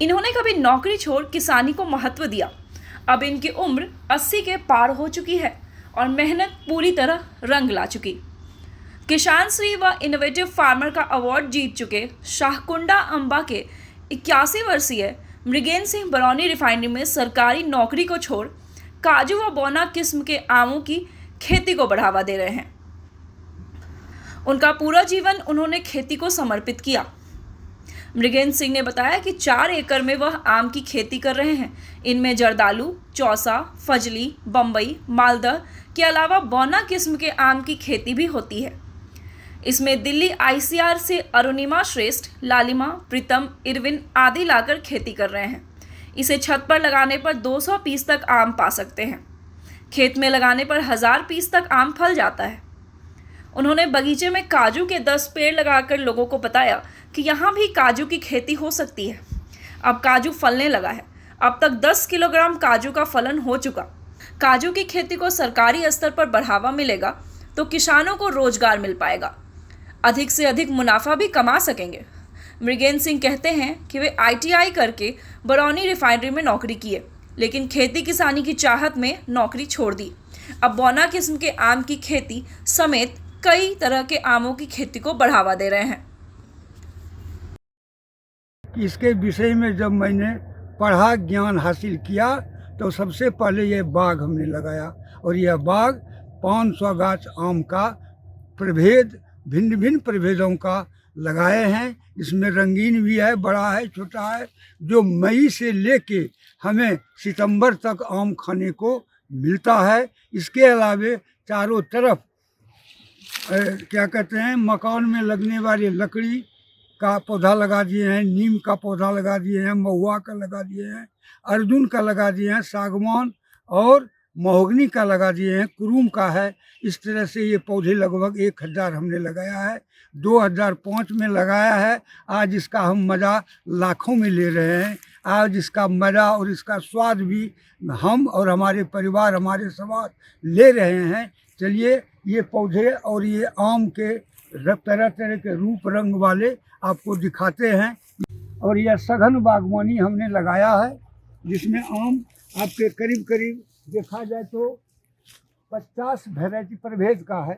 इन्होंने कभी नौकरी छोड़ किसानी को महत्व दिया। अब इनकी उम्र 80 के पार हो चुकी है और मेहनत पूरी तरह रंग ला चुकी। किसान श्री व इनोवेटिव फार्मर का अवार्ड जीत चुके शाहकुंडा अंबा के 81 वर्षीय मृगेंद्र सिंह बरौनी रिफाइनरी में सरकारी नौकरी को छोड़ काजू व बौना किस्म के आमों की खेती को बढ़ावा दे रहे हैं। उनका पूरा जीवन उन्होंने खेती को समर्पित किया। मृगेंद्र सिंह ने बताया कि 4 एकड़ में वह आम की खेती कर रहे हैं। इनमें जर्दालू, चौसा, फजली, बम्बई, मालदह के अलावा बौना किस्म के आम की खेती भी होती है। इसमें दिल्ली ICR से अरुणिमा श्रेष्ठ, लालिमा, प्रीतम, इरविन आदि लाकर खेती कर रहे हैं। इसे छत पर लगाने पर 200 पीस तक आम पा सकते हैं। खेत में लगाने पर 1000 पीस तक आम फल जाता है। उन्होंने बगीचे में काजू के 10 पेड़ लगाकर लोगों को बताया कि यहाँ भी काजू की खेती हो सकती है। अब काजू फलने लगा है। अब तक 10 किलोग्राम काजू का फलन हो चुका। काजू की खेती को सरकारी स्तर पर बढ़ावा मिलेगा तो किसानों को रोजगार मिल पाएगा, अधिक से अधिक मुनाफा भी कमा सकेंगे। मृगेंद्र सिंह कहते हैं कि वे ITI करके बरौनी रिफाइनरी में नौकरी किए, लेकिन खेती किसानी की चाहत में नौकरी छोड़ दी। अब बौना किस्म के आम की खेती समेत कई तरह के आमों की खेती को बढ़ावा दे रहे हैं। इसके विषय में जब मैंने पढ़ा, ज्ञान हासिल किया, तो सबसे पहले ये बाग हमने लगाया और यह बाग 500 गाछ आम का प्रभेद, भिन्न भिन्न प्रभेदों का लगाए हैं। इसमें रंगीन भी है, बड़ा है, छोटा है, जो मई से लेके हमें सितंबर तक आम खाने को मिलता है। इसके अलावे चारों तरफ क्या कहते हैं, मकान में लगने वाली लकड़ी का पौधा लगा दिए हैं, नीम का पौधा लगा दिए हैं, महुआ का लगा दिए हैं, अर्जुन का लगा दिए हैं, सागवान और महोगनी का लगा दिए हैं, कुरुम का है। इस तरह से ये पौधे लगभग 1000 हमने लगाया है। 2005 में लगाया है। आज इसका हम मज़ा लाखों में ले रहे हैं। आज इसका मज़ा और इसका स्वाद भी हम और हमारे परिवार, हमारे समाज ले रहे हैं। चलिए, ये पौधे और ये आम के तरह तरह के रूप रंग वाले आपको दिखाते हैं। और यह सघन बागवानी हमने लगाया है, जिसमें आम आपके करीब करीब देखा जाए तो 50 वैरायटी प्रभेद का है।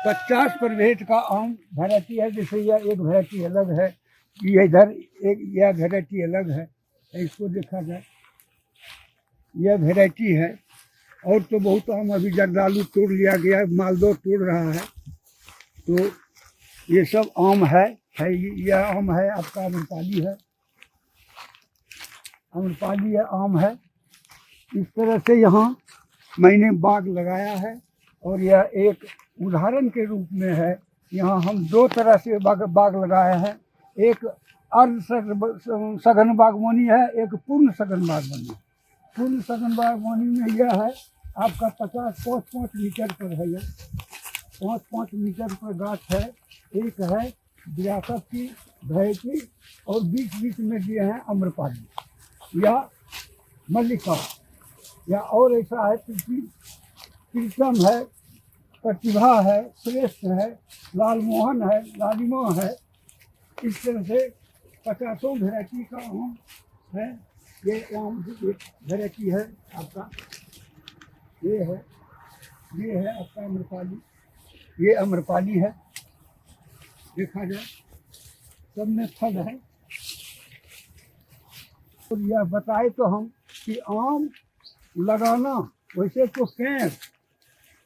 50 प्रभेद का आम वैरायटी है। जैसे यह एक वैरायटी अलग है, ये इधर एक यह वैरायटी अलग है। इसको देखा जाए, यह वैरायटी है। और तो बहुत आम, अभी जर्दालू तोड़ लिया गया, मालदह तोड़ रहा है। तो ये सब आम है। यह आम है आपका अम्रपाली है, अम्रपाली है, आम है। इस तरह से यहाँ मैंने बाग लगाया है और यह एक उदाहरण के रूप में है। यहाँ हम 2 तरह से बाग लगाए हैं। एक अर्ध सघन बागवानी है, एक पूर्ण सघन बागवानी। पूर्ण सघन बागवानी में यह है आपका 5 मीटर पर है। यह 5 मीटर पर गाछ है। एक है विरासत की वैरायटी और बीच बीच में दिए हैं अम्रपाली या मल्लिका, या और ऐसा है प्रीतम है, प्रतिभा है, श्रेष्ठ है, लालमोहन है, लालिमा है। इस तरह से 50 वैरायटी का आम है। ये आम एक वैरायटी है आपका, ये है आपका अम्रपाली। ये अम्रपाली है। देखा जाए सब में फल है। और यह बताए तो हम कि आम लगाना, वैसे तो पेड़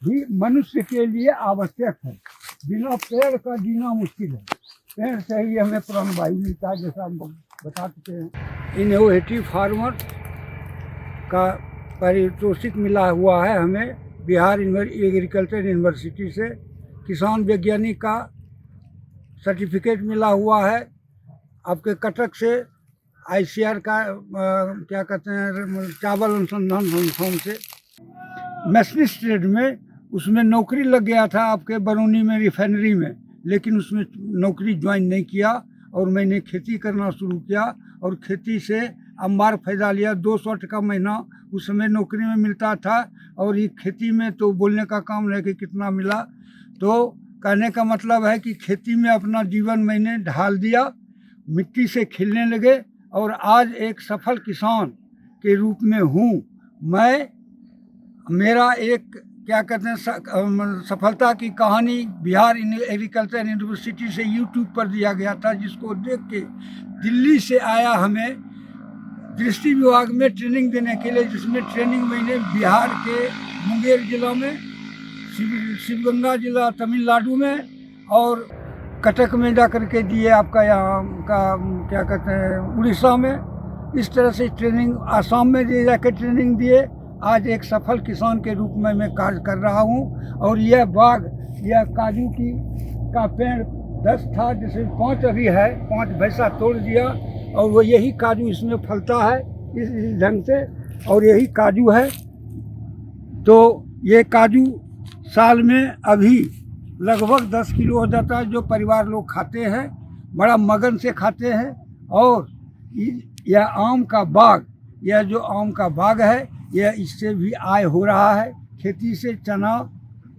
भी मनुष्य के लिए आवश्यक है। बिना पेड़ का जीना मुश्किल है। पेड़ से ही हमें प्राणवायु मिलता है, जैसा हम बता चुके हैं। इनोवेटिव फार्मर का पारितोषिक मिला हुआ है हमें बिहार एग्रीकल्चर यूनिवर्सिटी से। किसान वैज्ञानिक का सर्टिफिकेट मिला हुआ है। आपके कटक से ICR का क्या कहते हैं, चावल अनुसंधान संस्थान से मैशनिस्ट ट्रेड में उसमें नौकरी लग गया था आपके बरौनी में रिफाइनरी में, लेकिन उसमें नौकरी ज्वाइन नहीं किया और मैंने खेती करना शुरू किया और खेती से अंबार फायदा लिया। 200 टका महीना उस समय नौकरी में मिलता था। और ये खेती में तो बोलने का काम नहीं कि कितना मिला। तो कहने का मतलब है कि खेती में अपना जीवन मैंने ढाल दिया, मिट्टी से खेलने लगे और आज एक सफल किसान के रूप में हूँ। मेरा एक क्या कहते हैं सफलता की कहानी बिहार एग्रीकल्चर यूनिवर्सिटी से यूट्यूब पर दिया गया था, जिसको देख के दिल्ली से आया हमें कृषि विभाग में ट्रेनिंग देने के लिए, जिसमें ट्रेनिंग मैंने बिहार के मुंगेर जिला में, शिवगंगा जिला तमिलनाडु में और कटक में जा कर के दिए, आपका यहाँ का क्या कहते हैं उड़ीसा में। इस तरह से ट्रेनिंग आसाम में जा कर ट्रेनिंग दिए। आज एक सफल किसान के रूप में मैं कार्य कर रहा हूँ। और यह बाग, यह काजू का पेड़ 10 था, जिसमें 5 अभी है, 5 भैंसा तोड़ दिया और वो यही काजू इसमें फलता है इस ढंग से, और यही काजू है। तो ये काजू साल में अभी लगभग 10 किलो हो जाता है, जो परिवार लोग खाते हैं, बड़ा मगन से खाते हैं। और यह आम का बाग, यह जो आम का बाग है, यह इससे भी आय हो रहा है। खेती से चना,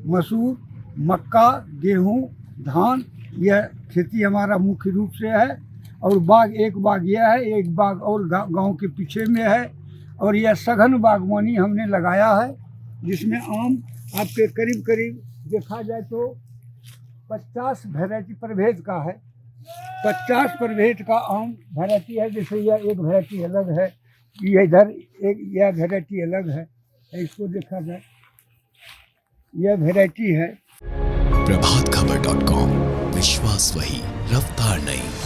मसूर, मक्का, गेहूं, धान, यह खेती हमारा मुख्य रूप से है। और बाग, एक बाग यह है, एक बाग और गांव के पीछे में है। और यह सघन बागवानी हमने लगाया है, जिसमें आम आपके करीब करीब देखा जाए तो 50 वैरायटी प्रभेद का है। 50 प्रभेद का आम वैरायटी है। जैसे यह एक वैरायटी अलग है, ये इधर एक यह वैरायटी अलग है। इसको देखा जाए, यह वैरायटी है। प्रभातखबर.com, विश्वास वही, रफ्तार नहीं।